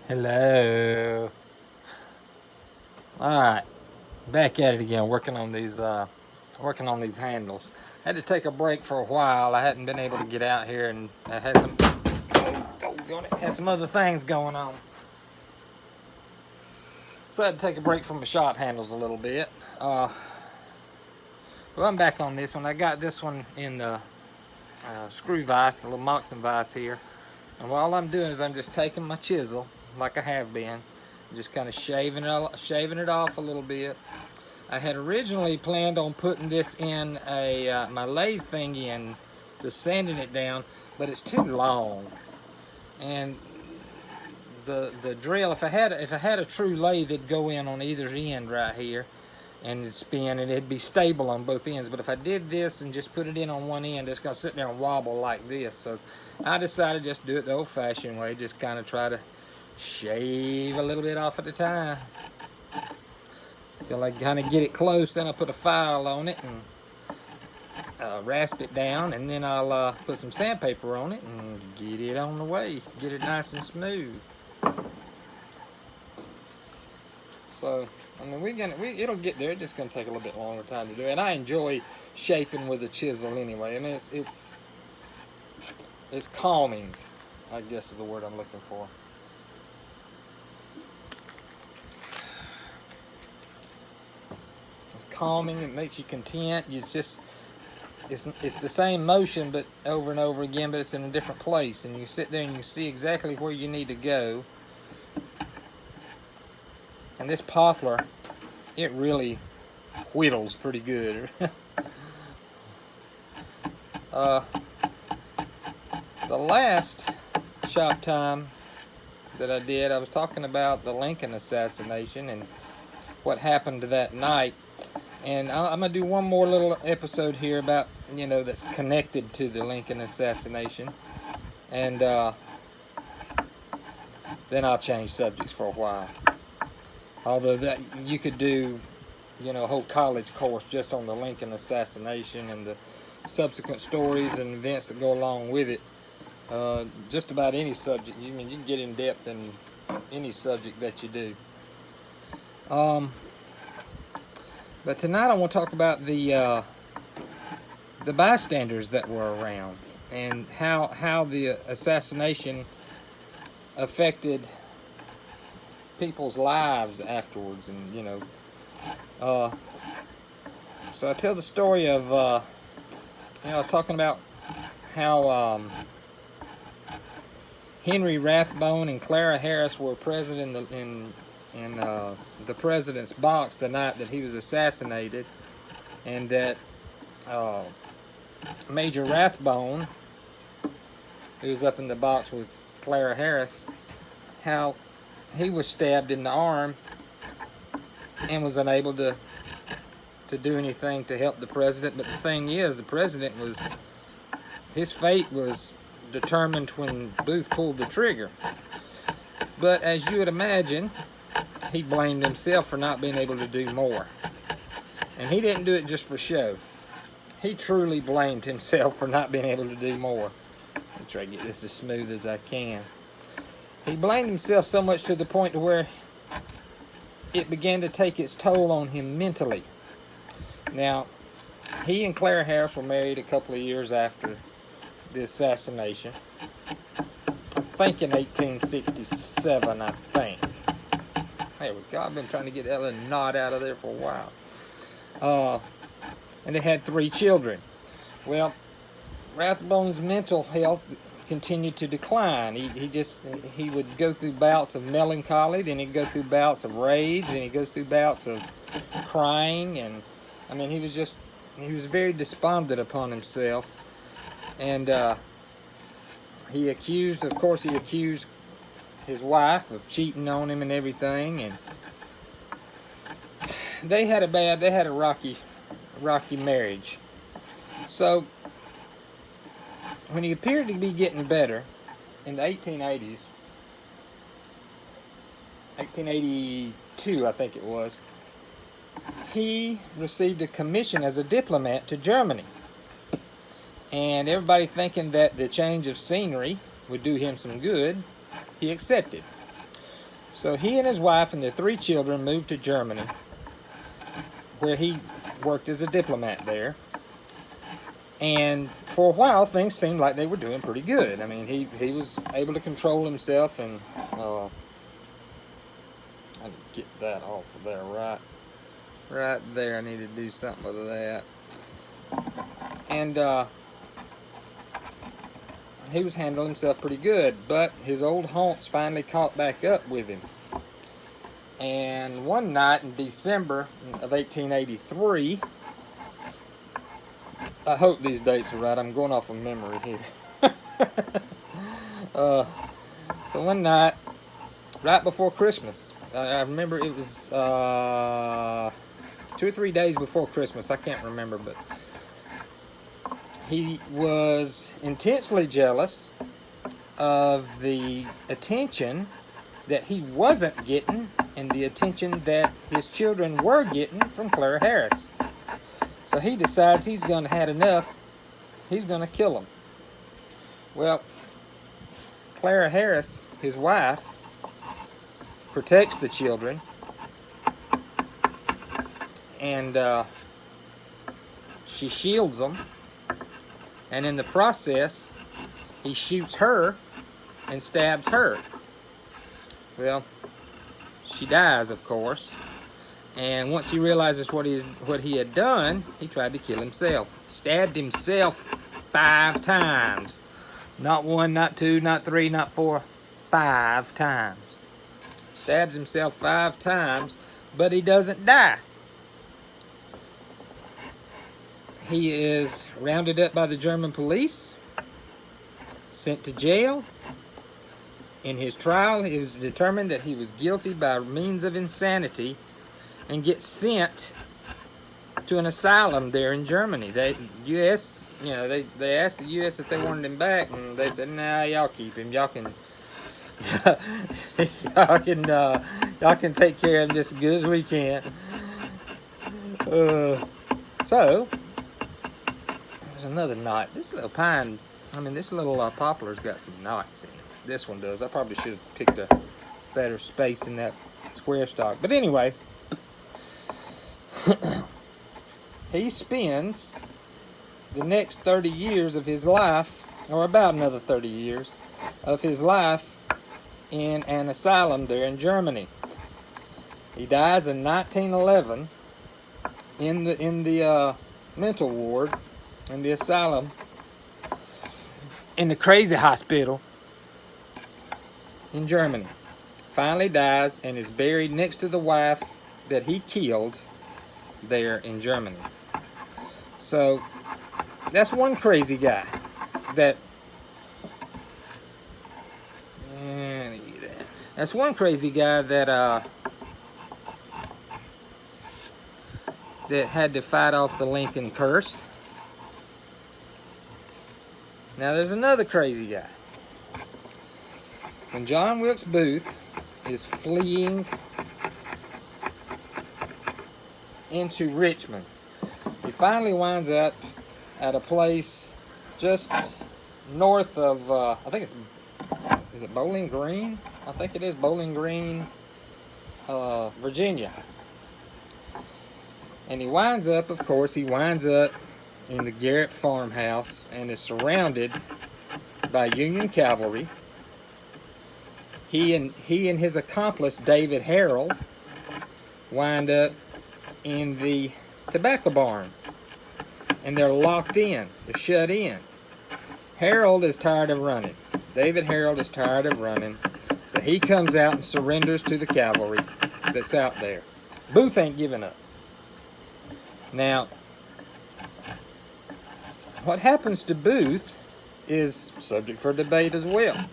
Hello. All right, back at it again, working on these handles. Had to take a break for a while. I hadn't been able to get out here, and I had some other things going on. So I had to take a break from the shop handles a little bit. Well, I'm back on this one. I got this one in the screw vise, the little Moxon vise here. And all I'm doing is I'm just taking my chisel, like I have been, just kind of shaving it off a little bit. I had originally planned on putting this in my lathe thingy and just sanding it down, but it's too long. And the drill, if I had a true lathe, it'd go in on either end right here and it'd spin and it'd be stable on both ends. But if I did this and just put it in on one end, it's gonna sit there and wobble like this. So I decided just do it the old-fashioned way, just kind of try to shave a little bit off at a time until I kind of get it close. Then I put a file on it and rasp it down, and then I'll put some sandpaper on it and get it on the way, get it nice and smooth. So I mean, it'll get there. It's just gonna take a little bit longer time to do it. And I enjoy shaping with a chisel anyway. I mean, it's calming, I guess is the word I'm looking for. It's calming. It makes you content. It's the same motion, but over and over again, but it's in a different place. And you sit there and you see exactly where you need to go. And this poplar, it really whittles pretty good. The last shop time that I did, I was talking about the Lincoln assassination and what happened that night. And I'm going to do one more little episode here about, that's connected to the Lincoln assassination. And then I'll change subjects for a while. Although that you could do, a whole college course just on the Lincoln assassination and the subsequent stories and events that go along with it. Just about any subject. You can get in depth in any subject that you do. But tonight I want to talk about the bystanders that were around and how the assassination affected people's lives afterwards. And so I tell the story of I was talking about how Henry Rathbone and Clara Harris were present in the president's box the night that he was assassinated, and that Major Rathbone, who was up in the box with Clara Harris, how he was stabbed in the arm and was unable to do anything to help the president. But the thing is, the president his fate was determined when Booth pulled the trigger. But as you would imagine, he blamed himself for not being able to do more. And he didn't do it just for show. He truly blamed himself for not being able to do more. I'll try to get this as smooth as I can. He blamed himself so much to the point to where it began to take its toll on him mentally. Now, he and Clara Harris were married a couple of years after the assassination. I think in 1867, I think. There we go. I've been trying to get that little knot out of there for a while. And they had 3 children. Well, Rathbone's mental health continued to decline. He would go through bouts of melancholy, then he'd go through bouts of rage, then he goes through bouts of crying, and I mean he was very despondent upon himself. And he accused his wife of cheating on him and everything, and they had a rocky marriage. So when he appeared to be getting better in the 1880s, 1882 I think it was, he received a commission as a diplomat to Germany. And everybody thinking that the change of scenery would do him some good, he accepted. So he and his wife and their 3 children moved to Germany, where he worked as a diplomat there. And for a while, things seemed like they were doing pretty good. I mean, he was able to control himself, and I need to get that off of there, right there. I need to do something with that. And he was handling himself pretty good, but his old haunts finally caught back up with him. And one night in December of 1883, I hope these dates are right. I'm going off of memory here. So one night, right before Christmas, I remember it was 2 or 3 days before Christmas. I can't remember, but he was intensely jealous of the attention that he wasn't getting and the attention that his children were getting from Clara Harris. So he decides he's going to have enough. He's going to kill them. Well, Clara Harris, his wife, protects the children, and she shields them, and in the process he shoots her and stabs her. Well, she dies, of course, and once he realizes what he had done, he tried to kill himself. Stabbed himself 5 times. Not 1, not 2, not 3, not 4, 5 times. Stabs himself 5 times, but he doesn't die. He is rounded up by the German police, sent to jail. In his trial, it was determined that he was guilty by means of insanity and gets sent to an asylum there in Germany. They asked the U.S. if they wanted him back, and they said, "Nah, y'all keep him. Y'all can y'all can take care of him just as good as we can." So there's another knot. This little pine, this little poplar's got some knots in it. This one does. I probably should have picked a better space in that square stock. But anyway, he spends the next 30 years of his life, or about another 30 years of his life, in an asylum there in Germany. He dies in 1911 in the mental ward in the asylum in the crazy hospital in Germany. Finally dies and is buried next to the wife that he killed there in Germany. So that's one crazy guy that that had to fight off the Lincoln curse. Now there's another crazy guy. When John Wilkes Booth is fleeing into Richmond, he finally winds up at a place just north of, I think is it Bowling Green? I think it is Bowling Green, Virginia. And he winds up in the Garrett farmhouse and is surrounded by Union cavalry. He and his accomplice, David Harold, wind up in the tobacco barn. And they're locked in. They're shut in. Harold is tired of running. David Harold is tired of running. So he comes out and surrenders to the cavalry that's out there. Booth ain't giving up. Now, what happens to Booth is subject for debate as well.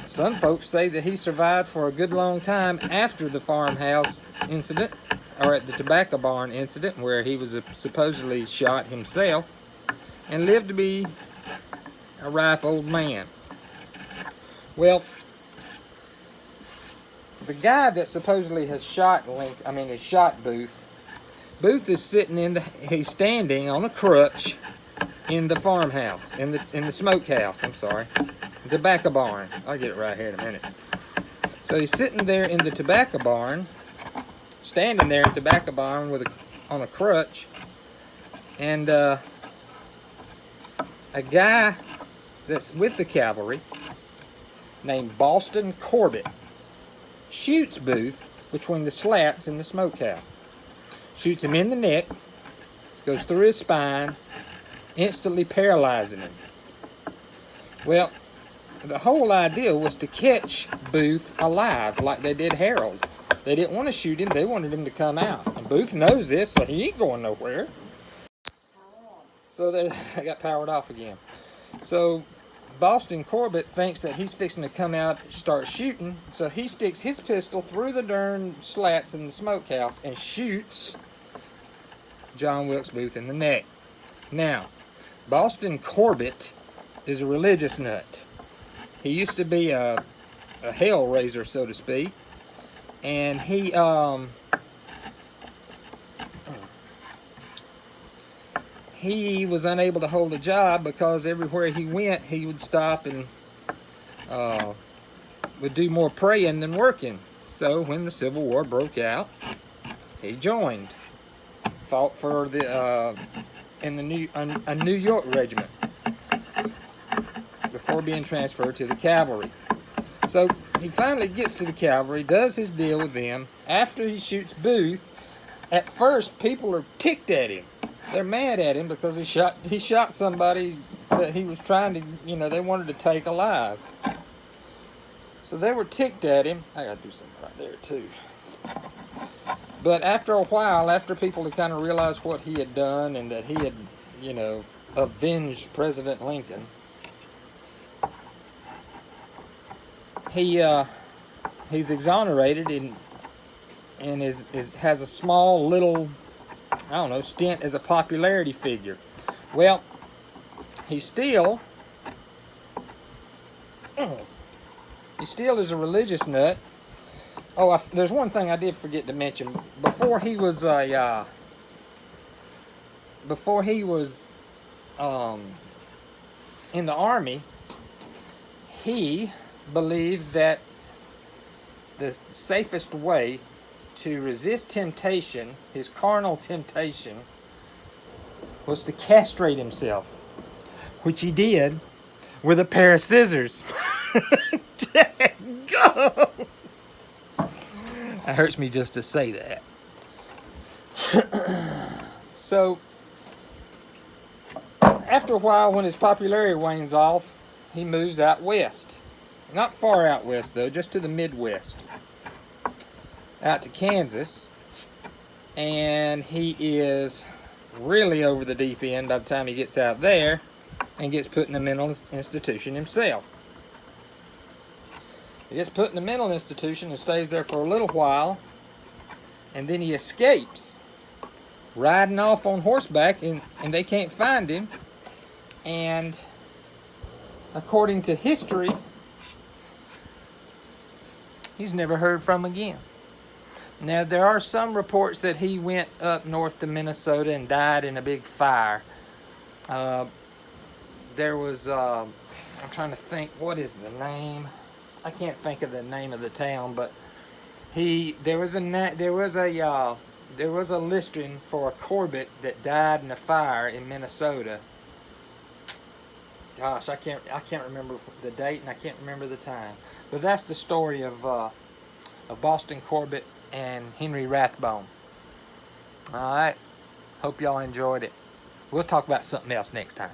Some folks say that he survived for a good long time after the farmhouse incident, or at the tobacco barn incident, where he was supposedly shot himself and lived to be a ripe old man. Well, the guy that supposedly has shot Booth is he's standing on a crutch in the farmhouse, in the smokehouse, the tobacco barn. I'll get it right here in a minute. So he's sitting there in the tobacco barn, standing there in the tobacco barn with on a crutch, and a guy that's with the cavalry named Boston Corbett shoots Booth between the slats in the smokehouse. Shoots him in the neck, goes through his spine, instantly paralyzing him. Well, the whole idea was to catch Booth alive like they did Harold. They didn't want to shoot him, they wanted him to come out. And Booth knows this, so he ain't going nowhere. So they got powered off again. So Boston Corbett thinks that he's fixing to come out and start shooting, so he sticks his pistol through the darn slats in the smokehouse and shoots John Wilkes Booth in the neck. Now, Boston Corbett is a religious nut. He used to be a hell raiser, so to speak, and he was unable to hold a job because everywhere he went, he would stop and would do more praying than working. So when the Civil War broke out, he joined, fought for the in the a New York regiment before being transferred to the cavalry. So he finally gets to the cavalry, does his deal with them. After he shoots Booth, at first people are ticked at him. They're mad at him because he shot somebody that he was trying to, you know, they wanted to take alive. So they were ticked at him. I gotta do something right there too. But after a while, after people had kind of realized what he had done and that he had, you know, avenged President Lincoln, he's exonerated and has a small little, I don't know, stint as a popularity figure. Well, he still is a religious nut. Oh, there's one thing I did forget to mention. Before he was in the army, he believed that the safest way to resist temptation, his carnal temptation, was to castrate himself, which he did with a pair of scissors. Go! It hurts me just to say that. So, after a while, when his popularity wanes off, he moves out west. Not far out west, though, just to the Midwest. Out to Kansas. And he is really over the deep end by the time he gets out there and gets put in a mental institution himself. He gets put in a mental institution and stays there for a little while, and then he escapes, riding off on horseback, and they can't find him. And according to history, he's never heard from again. Now, there are some reports that he went up north to Minnesota and died in a big fire. There was, I'm trying to think, what is the name? I can't think of the name of the town, but there was a listing for a Corbett that died in a fire in Minnesota. Gosh, I can't remember the date and I can't remember the time. But that's the story of Boston Corbett and Henry Rathbone. All right, hope y'all enjoyed it. We'll talk about something else next time.